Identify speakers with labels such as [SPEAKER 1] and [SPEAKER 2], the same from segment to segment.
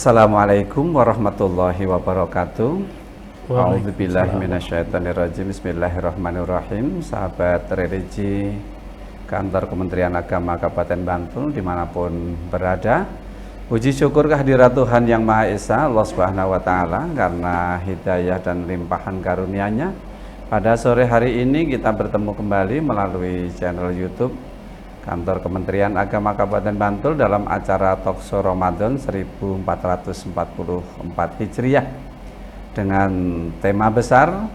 [SPEAKER 1] Assalamualaikum warahmatullahi wabarakatuh. A'udzubillahi minasyaitonirrajim. Bismillahirrahmanirrahim. Sahabat religi Kantor Kementerian Agama Kabupaten Bantul dimanapun berada, puji syukur kehadirat Tuhan Yang Maha Esa, Allah Subhanahu wa Ta'ala, karena hidayah dan limpahan karunia-Nya. Pada sore hari ini kita bertemu kembali melalui channel YouTube Kantor Kementerian Agama Kabupaten Bantul dalam acara Talkshow Ramadan 1444 Hijriah dengan tema besar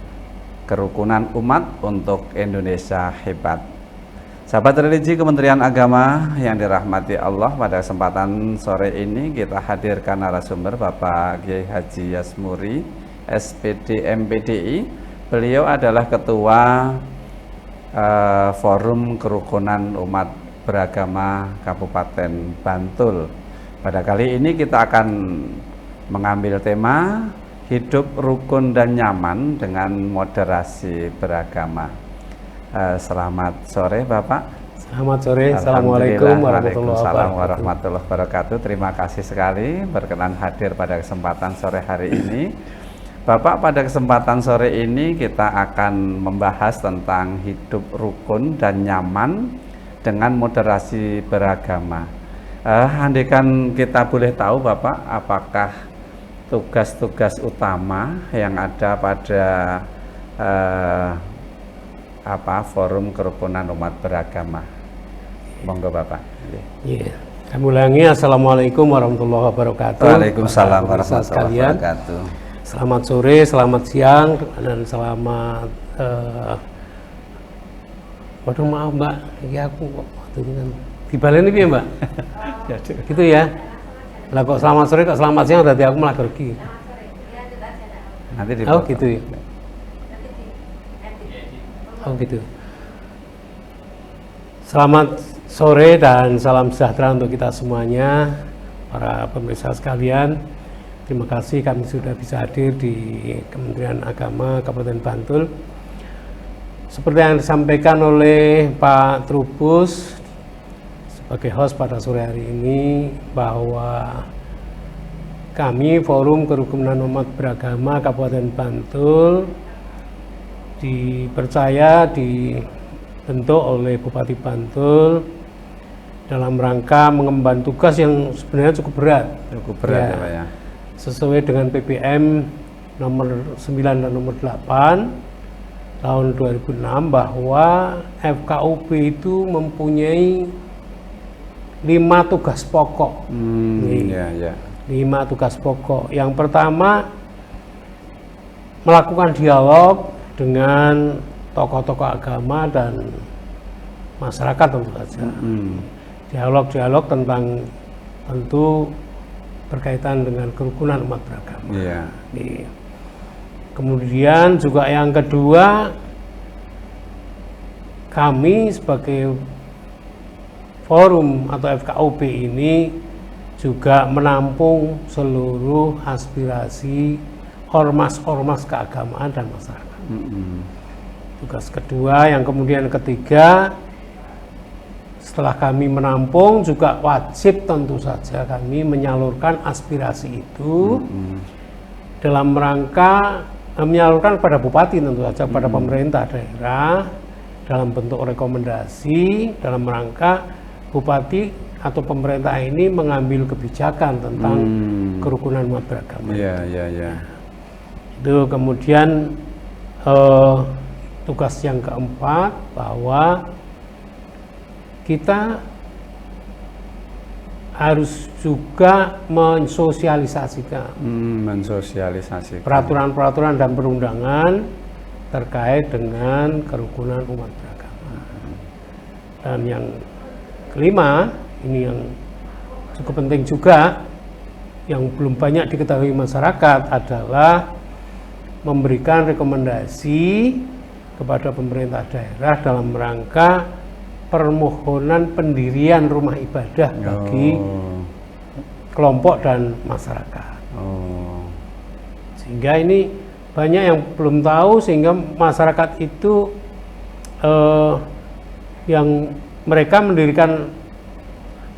[SPEAKER 1] Kerukunan Umat untuk Indonesia Hebat. Sahabat religi Kementerian Agama yang dirahmati Allah, pada kesempatan sore ini kita hadirkan narasumber Bapak Kiai Haji Yasmuri, SPD MPDI. Beliau adalah Ketua Forum Kerukunan Umat Beragama Kabupaten Bantul. Pada kali ini kita akan mengambil tema hidup rukun dan nyaman dengan moderasi beragama. Selamat sore Bapak.
[SPEAKER 2] Selamat sore. Assalamualaikum warahmatullahi
[SPEAKER 1] wabarakatuh. Terima kasih sekali berkenan hadir pada kesempatan sore hari ini. Bapak, pada kesempatan sore ini kita akan membahas tentang hidup rukun dan nyaman dengan moderasi beragama. Andaikan kita boleh tahu Bapak, apakah tugas-tugas utama yang ada pada Forum Kerukunan Umat Beragama? Monggo Bapak.
[SPEAKER 2] Iya. Kami ulangi, Assalamualaikum warahmatullahi wabarakatuh.
[SPEAKER 1] Waalaikumsalam warahmatullahi wabarakatuh.
[SPEAKER 2] Selamat sore, selamat siang, dan selamat waduh maaf Mbak, ya aku waktunya kan dibalen ini ya Mbak. Gitu ya. Lah kok selamat sore, kok selamat siang, berarti aku malah pergi.
[SPEAKER 1] Nanti
[SPEAKER 2] oh gitu ya. Oh gitu. Selamat sore dan salam sejahtera untuk kita semuanya, para pemirsa sekalian. Terima kasih kami sudah bisa hadir di Kementerian Agama Kabupaten Bantul. Seperti yang disampaikan oleh Pak Trubus sebagai host pada sore hari ini, bahwa kami Forum Kerukunan Umat Beragama Kabupaten Bantul dipercaya, dibentuk oleh Bupati Bantul dalam rangka mengemban tugas yang sebenarnya cukup berat.
[SPEAKER 1] Cukup berat ya Pak ya.
[SPEAKER 2] Sesuai dengan PPM nomor 9 dan nomor 8 tahun 2006, bahwa FKUP itu mempunyai 5 tugas pokok. 5 tugas pokok. Yang pertama, melakukan dialog dengan tokoh-tokoh agama dan masyarakat tentu saja. Dialog-dialog tentang tentu berkaitan dengan kerukunan umat beragama. Kemudian juga yang kedua, kami sebagai forum atau FKUP ini juga menampung seluruh aspirasi ormas-ormas keagamaan dan masyarakat. Tugas kedua, yang kemudian ketiga, setelah kami menampung, juga wajib tentu saja kami menyalurkan aspirasi itu dalam rangka menyalurkan kepada bupati, tentu saja pada pemerintah daerah dalam bentuk rekomendasi, dalam rangka bupati atau pemerintah ini mengambil kebijakan tentang kerukunan umat beragama. Itu kemudian tugas yang keempat, bahwa kita harus juga mensosialisasikan peraturan-peraturan dan perundangan terkait dengan kerukunan umat beragama. Dan yang kelima, ini yang cukup penting juga, yang belum banyak diketahui masyarakat, adalah memberikan rekomendasi kepada pemerintah daerah dalam rangka permohonan pendirian rumah ibadah bagi kelompok dan masyarakat. Sehingga ini banyak yang belum tahu, sehingga masyarakat itu yang mereka mendirikan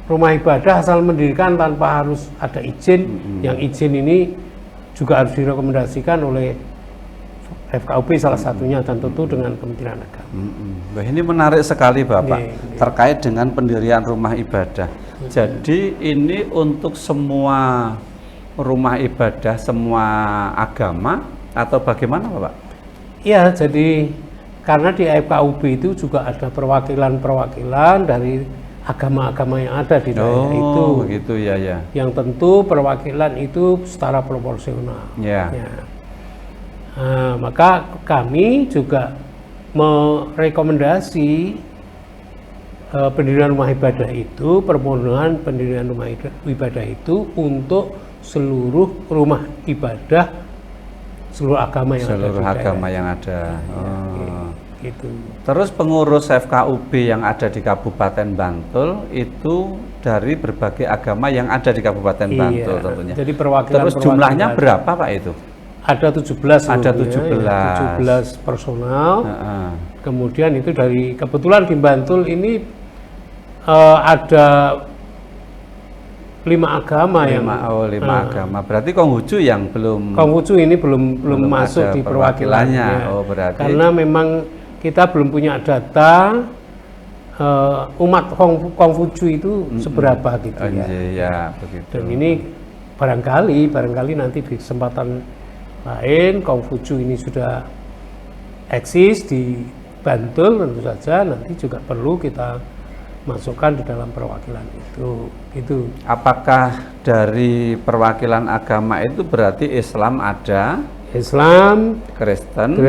[SPEAKER 2] rumah ibadah asal mendirikan tanpa harus ada izin. Yang izin ini juga harus direkomendasikan oleh FKUP salah satunya, dan tentu dengan Kementerian Agama.
[SPEAKER 1] Wah, ini menarik sekali Bapak, terkait dengan pendirian rumah ibadah. Jadi ini untuk semua rumah ibadah, semua agama, atau bagaimana Bapak?
[SPEAKER 2] Iya, jadi karena di FKUP itu juga ada perwakilan-perwakilan dari agama-agama yang ada di daerah itu.
[SPEAKER 1] Begitu ya, ya.
[SPEAKER 2] Yang tentu perwakilan itu secara proporsional.
[SPEAKER 1] Ya.
[SPEAKER 2] Nah, maka kami juga merekomendasi pendirian rumah ibadah itu, permohonan pendirian rumah ibadah itu untuk seluruh rumah ibadah seluruh agama yang ada. Gitu.
[SPEAKER 1] Terus pengurus FKUB yang ada di Kabupaten Bantul itu dari berbagai agama yang ada di Kabupaten Bantul tentunya.
[SPEAKER 2] Jadi perwakilan.
[SPEAKER 1] Terus jumlahnya berapa Pak itu?
[SPEAKER 2] Ada 17.
[SPEAKER 1] Ada 17
[SPEAKER 2] personal. Kemudian itu dari kebetulan di Bantul ini ada 5 agama
[SPEAKER 1] lima agama. Berarti Konghucu yang belum.
[SPEAKER 2] Konghucu ini belum masuk di perwakilannya.
[SPEAKER 1] Berarti.
[SPEAKER 2] Karena memang kita belum punya data umat Konghucu itu seberapa gitu
[SPEAKER 1] ya. Begitu.
[SPEAKER 2] Dan ini barangkali nanti di kesempatan lain Konghucu ini sudah eksis di Bantul, tentu saja nanti juga perlu kita masukkan di dalam perwakilan itu.
[SPEAKER 1] Apakah dari perwakilan agama itu berarti Islam ada?
[SPEAKER 2] Islam,
[SPEAKER 1] Kristen,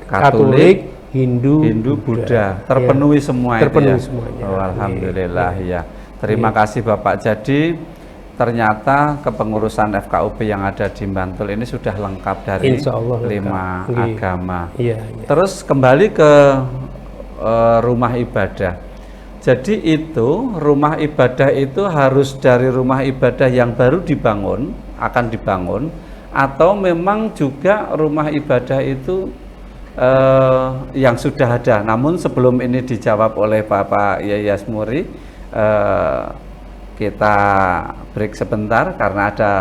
[SPEAKER 2] Katolik, Hindu,
[SPEAKER 1] Buddha. Terpenuhi semua itu ya?
[SPEAKER 2] Semuanya.
[SPEAKER 1] Alhamdulillah ya. Terima kasih Bapak. Jadi ternyata kepengurusan FKUB yang ada di Bantul ini sudah lengkap dari 5 agama. Terus kembali ke rumah ibadah. Jadi itu rumah ibadah itu harus dari rumah ibadah yang baru akan dibangun, atau memang juga rumah ibadah itu yang sudah ada. Namun sebelum ini dijawab oleh Bapak Yai Yasmuri, kita break sebentar karena ada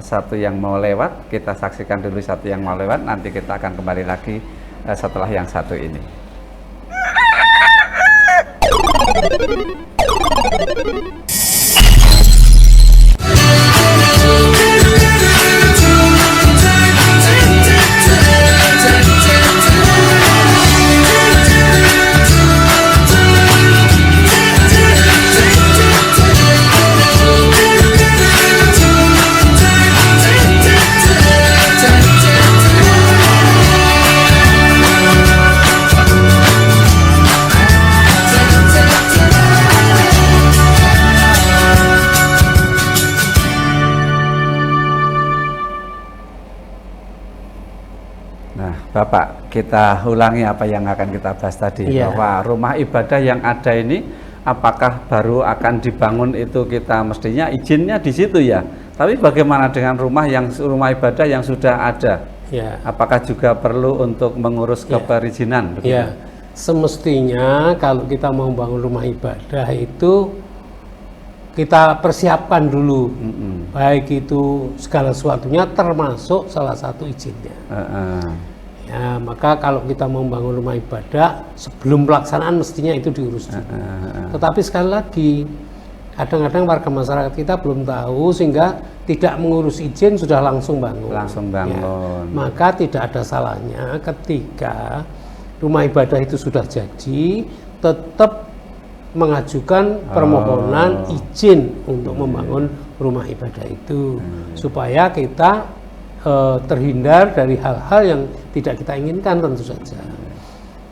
[SPEAKER 1] satu yang mau lewat. Kita saksikan dulu satu yang mau lewat, nanti kita akan kembali lagi setelah yang satu ini. Bapak, kita ulangi apa yang akan kita bahas tadi, bahwa rumah ibadah yang ada ini apakah baru akan dibangun itu kita mestinya izinnya di situ ya. Tapi bagaimana dengan rumah ibadah yang sudah ada? Apakah juga perlu untuk mengurus keperizinan?
[SPEAKER 2] Semestinya kalau kita mau bangun rumah ibadah itu kita persiapkan dulu, baik itu segala sesuatunya termasuk salah satu izinnya. Ya, maka kalau kita mau membangun rumah ibadah sebelum pelaksanaan mestinya itu diurus dulu. Tetapi sekali lagi kadang-kadang warga masyarakat kita belum tahu sehingga tidak mengurus izin sudah langsung bangun. Maka tidak ada salahnya ketika rumah ibadah itu sudah jadi tetap mengajukan permohonan izin untuk membangun rumah ibadah itu supaya kita terhindar dari hal-hal yang tidak kita inginkan tentu saja.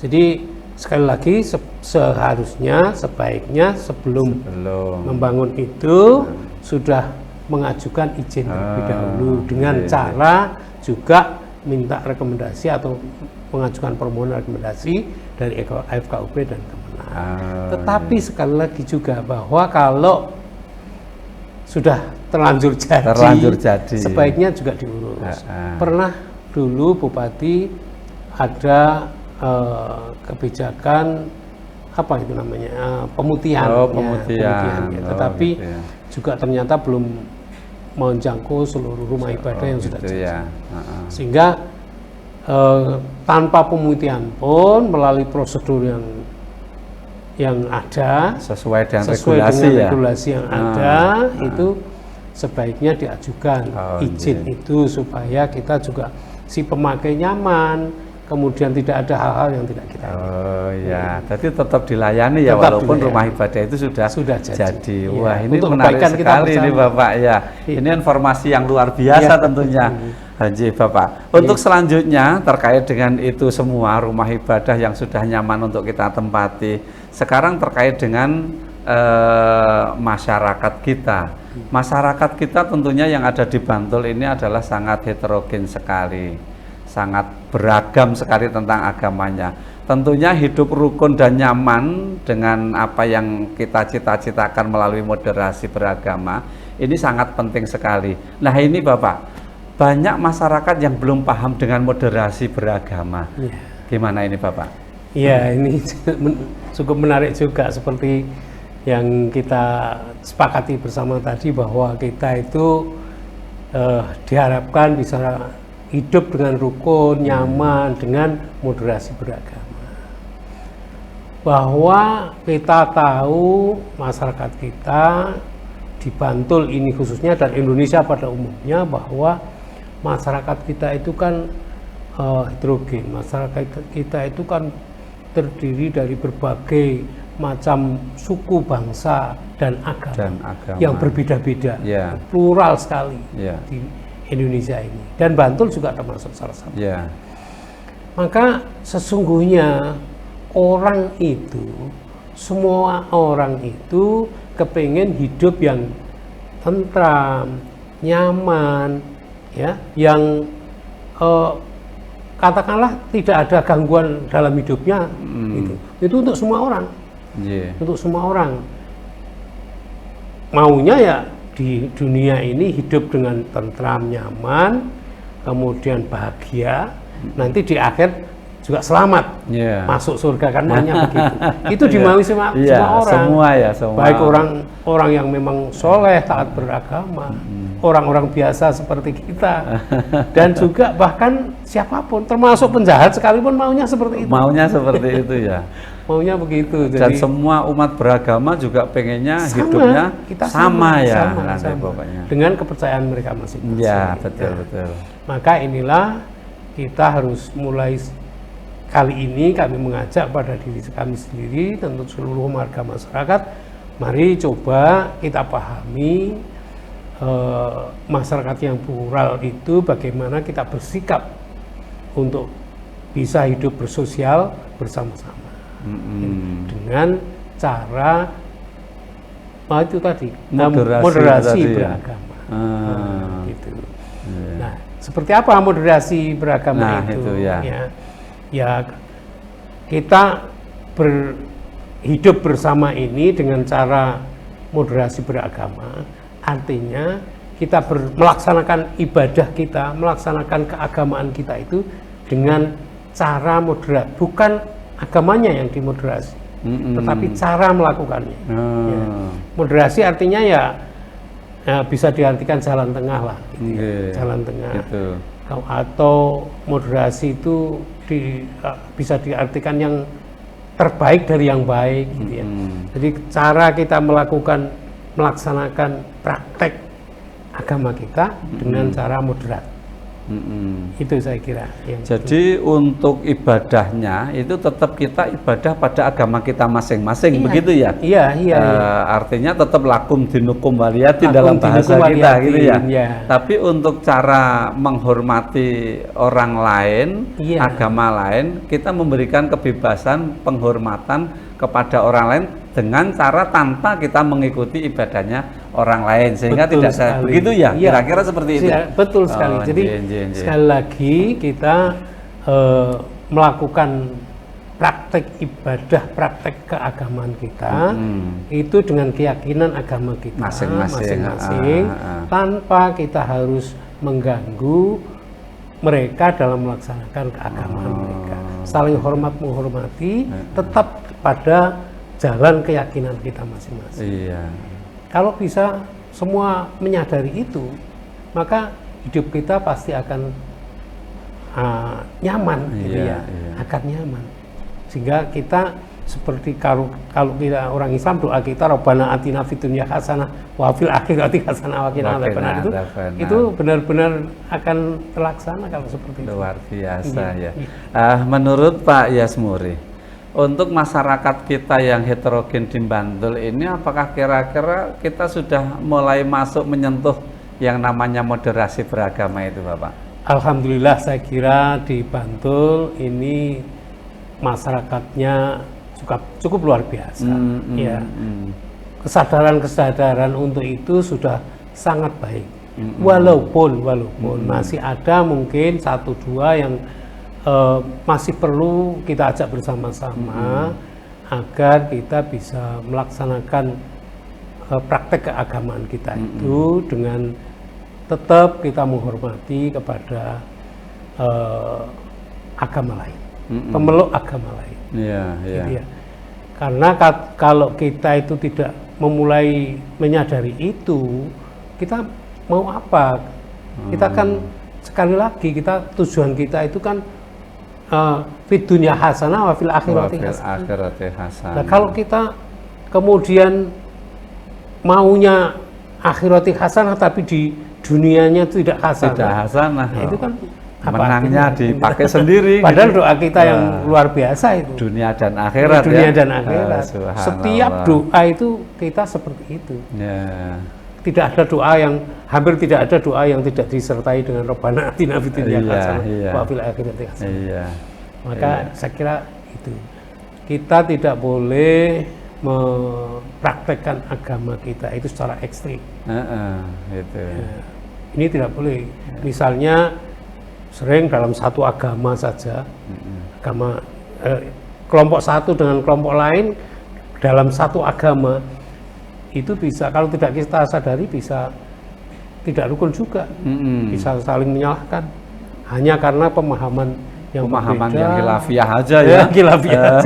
[SPEAKER 2] Jadi sekali lagi sebaiknya sebelum membangun itu sudah mengajukan izin terlebih dahulu dengan cara juga minta rekomendasi atau mengajukan permohonan rekomendasi dari FKUB dan Kemenang. Tetapi sekali lagi juga bahwa kalau sudah terlanjur jadi, sebaiknya juga diurus. Pernah dulu Bupati ada kebijakan apa itu namanya pemutihan,
[SPEAKER 1] pemutihan.
[SPEAKER 2] Tetapi
[SPEAKER 1] Gitu ya.
[SPEAKER 2] juga ternyata belum menjangkau seluruh rumah ibadah yang sudah
[SPEAKER 1] gitu
[SPEAKER 2] jadi.
[SPEAKER 1] ya.
[SPEAKER 2] Sehingga tanpa pemutihan pun melalui prosedur yang ada
[SPEAKER 1] Sesuai dengan
[SPEAKER 2] regulasi yang ada itu sebaiknya diajukan izin itu supaya kita juga si pemakai nyaman, kemudian tidak ada hal-hal yang tidak kita
[SPEAKER 1] jadi tetap dilayani ya,
[SPEAKER 2] tetap
[SPEAKER 1] walaupun
[SPEAKER 2] dilayani.
[SPEAKER 1] Rumah ibadah itu sudah
[SPEAKER 2] jadi.
[SPEAKER 1] Wah, ini
[SPEAKER 2] untuk
[SPEAKER 1] menarik sekali ini Bapak ya. Ini informasi yang luar biasa tentunya. Haji Bapak. Untuk selanjutnya terkait dengan itu semua rumah ibadah yang sudah nyaman untuk kita tempati. Sekarang terkait dengan masyarakat kita. Masyarakat kita tentunya yang ada di Bantul ini adalah sangat heterogen sekali, sangat beragam sekali tentang agamanya. Tentunya hidup rukun dan nyaman dengan apa yang kita cita-citakan melalui moderasi beragama ini sangat penting sekali. Nah ini Bapak, banyak masyarakat yang belum paham dengan moderasi beragama. Gimana ini Bapak?
[SPEAKER 2] Ya ini cukup menarik juga seperti yang kita sepakati bersama tadi, bahwa kita itu diharapkan bisa hidup dengan rukun, nyaman, dengan moderasi beragama. Bahwa kita tahu masyarakat kita di Bantul ini khususnya dan Indonesia pada umumnya, bahwa masyarakat kita itu kan heterogen. Masyarakat kita itu kan terdiri dari berbagai macam suku, bangsa, dan agama yang berbeda-beda, plural sekali di Indonesia ini, dan Bantul juga termasuk salah satu. Maka sesungguhnya semua orang itu kepengen hidup yang tentram, nyaman, ya, yang katakanlah tidak ada gangguan dalam hidupnya. Itu untuk semua orang. Untuk semua orang maunya ya di dunia ini hidup dengan tentram, nyaman, kemudian bahagia, nanti di akhir juga selamat, masuk surga, kan maunya begitu. Itu dimaui semua orang, semua. Baik orang yang memang soleh, taat beragama, orang-orang biasa seperti kita, dan juga bahkan siapapun, termasuk penjahat sekalipun maunya seperti itu.
[SPEAKER 1] Maunya seperti itu ya.
[SPEAKER 2] Maunya begitu.
[SPEAKER 1] Dan jadi, semua umat beragama juga pengennya hidupnya sama. Dengan kepercayaan mereka masing-masing. Ya, betul.
[SPEAKER 2] Maka inilah kita harus mulai kali ini kami mengajak pada diri kami sendiri, tentu seluruh warga masyarakat, mari coba kita pahami masyarakat yang plural itu bagaimana kita bersikap untuk bisa hidup bersosial bersama-sama. Dengan cara itu tadi moderasi beragama. Gitu. Nah, seperti apa moderasi beragama itu? Ya, kita hidup bersama ini dengan cara moderasi beragama, artinya kita melaksanakan ibadah kita, melaksanakan keagamaan kita itu dengan cara moderat, bukan agamanya yang dimoderasi, tetapi cara melakukannya. Moderasi artinya ya bisa diartikan jalan tengah lah, gitu jalan tengah. Atau moderasi itu bisa diartikan yang terbaik dari yang baik, gitu ya. Jadi cara kita melaksanakan praktek agama kita dengan cara moderat. Itu saya kira.
[SPEAKER 1] Jadi untuk ibadahnya itu tetap kita ibadah pada agama kita masing-masing, begitu ya? Iya. Artinya tetap lakum dinukum waliyadin dalam bahasa kita, gitu ya. Tapi untuk cara menghormati orang lain, agama lain, kita memberikan kebebasan penghormatan kepada orang lain dengan cara tanpa kita mengikuti ibadahnya orang lain, sehingga tidak begitu ya, kira-kira seperti itu.
[SPEAKER 2] Betul sekali. Jadi sekali lagi kita melakukan praktek ibadah, praktek keagamaan kita itu dengan keyakinan agama kita masing-masing, tanpa kita harus mengganggu mereka dalam melaksanakan keagamaan mereka. Saling hormat menghormati, tetap pada jalan keyakinan kita masing-masing.
[SPEAKER 1] Iya.
[SPEAKER 2] Kalau bisa semua menyadari itu, maka hidup kita pasti akan nyaman, gitu
[SPEAKER 1] Iya,
[SPEAKER 2] ya,
[SPEAKER 1] iya.
[SPEAKER 2] akan nyaman. Sehingga kita seperti kalau kita orang Islam, doa kita Rabbana atina fid dunya hasanah wa fil akhirati hasanah wa qina adzabannar, itu benar-benar akan terlaksana kalau seperti itu.
[SPEAKER 1] Luar biasa
[SPEAKER 2] Iya,
[SPEAKER 1] ya. Menurut Pak Yasmuri, untuk masyarakat kita yang heterogen di Bantul ini, apakah kira-kira kita sudah mulai masuk menyentuh yang namanya moderasi beragama itu, Bapak?
[SPEAKER 2] Alhamdulillah, saya kira di Bantul ini masyarakatnya cukup luar biasa. Ya, kesadaran untuk itu sudah sangat baik. Walaupun masih ada mungkin 1-2 yang masih perlu kita ajak bersama-sama agar kita bisa melaksanakan praktek keagamaan kita itu dengan tetap kita menghormati kepada agama lain, pemeluk agama lain.
[SPEAKER 1] Iya, iya.
[SPEAKER 2] Gitu ya. Karena kalau kita itu tidak memulai menyadari itu, kita mau apa? Kita kan sekali lagi tujuan kita itu kan fid dunya hasanah wa fil akhirati hasanah. Nah, kalau kita kemudian maunya akhirati hasanah tapi di dunianya tidak hasanah, nah, itu kan
[SPEAKER 1] menangnya dipakai sendiri.
[SPEAKER 2] Padahal doa kita yang luar biasa itu.
[SPEAKER 1] Dunia dan akhirat.
[SPEAKER 2] Dunia dan akhirat. Setiap doa itu kita seperti itu.
[SPEAKER 1] Ya.
[SPEAKER 2] Tidak ada doa yang, hampir tidak ada doa yang tidak disertai dengan Rabbana atina fid dunya hasanah wa fil akhirati hasanah.
[SPEAKER 1] Iya.
[SPEAKER 2] Maka saya kira itu. Kita tidak boleh mempraktekkan agama kita itu secara ekstrim.
[SPEAKER 1] Gitu.
[SPEAKER 2] Ya, ini tidak boleh. Misalnya sering dalam satu agama saja, agama kelompok satu dengan kelompok lain dalam satu agama itu bisa, kalau tidak kita sadari, bisa tidak rukun juga, bisa saling menyalahkan hanya karena pemahaman yang
[SPEAKER 1] khilafiyah aja ya.
[SPEAKER 2] Khilafiyah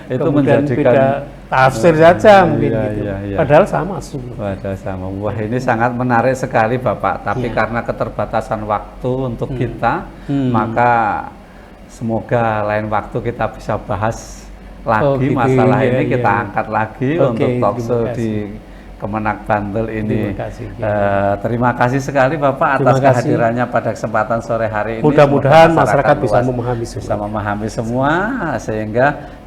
[SPEAKER 1] itu
[SPEAKER 2] kemudian
[SPEAKER 1] menjadikan
[SPEAKER 2] beda tafsir saja mungkin gitu.
[SPEAKER 1] Iya.
[SPEAKER 2] Padahal sama semua.
[SPEAKER 1] Padahal sama. Wah, ini sangat menarik sekali Bapak. Tapi karena keterbatasan waktu untuk kita, maka semoga lain waktu kita bisa bahas lagi masalah ini, kita angkat lagi untuk talkshow di Kemenak Bantul ini. Terima kasih sekali Bapak atas kehadirannya pada kesempatan sore hari ini.
[SPEAKER 2] Mudah-mudahan masyarakat bisa memahami
[SPEAKER 1] semua sehingga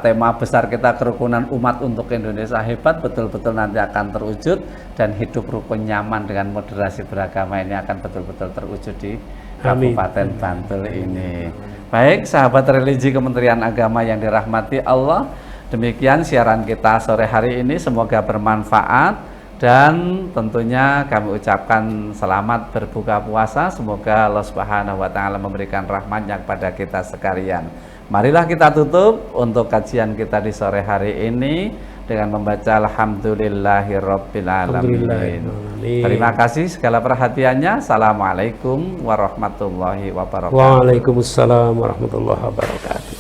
[SPEAKER 1] tema besar kita kerukunan umat untuk Indonesia hebat betul-betul nanti akan terwujud, dan hidup rukun nyaman dengan moderasi beragama ini akan betul-betul terwujud di Kabupaten Bantul ini. Baik, sahabat religi Kementerian Agama yang dirahmati Allah, demikian siaran kita sore hari ini, semoga bermanfaat dan tentunya kami ucapkan selamat berbuka puasa. Semoga Allah Subhanahu wa taala memberikan rahmat-Nya kepada kita sekalian. Marilah kita tutup untuk kajian kita di sore hari ini dengan membaca Alhamdulillahirabbil alamin. Terima kasih segala perhatiannya. Assalamualaikum warahmatullahi wabarakatuh.
[SPEAKER 2] Waalaikumsalam warahmatullahi wabarakatuh.